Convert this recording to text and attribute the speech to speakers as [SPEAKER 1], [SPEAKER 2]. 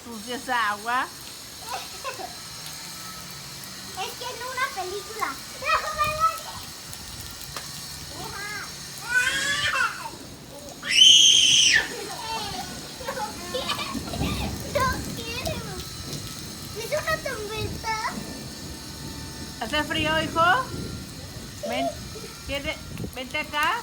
[SPEAKER 1] sucia esa agua.
[SPEAKER 2] Es que en una película. No quiero. ¿Es una tormenta?
[SPEAKER 1] ¿Hace frío, hijo? Ven, vente acá.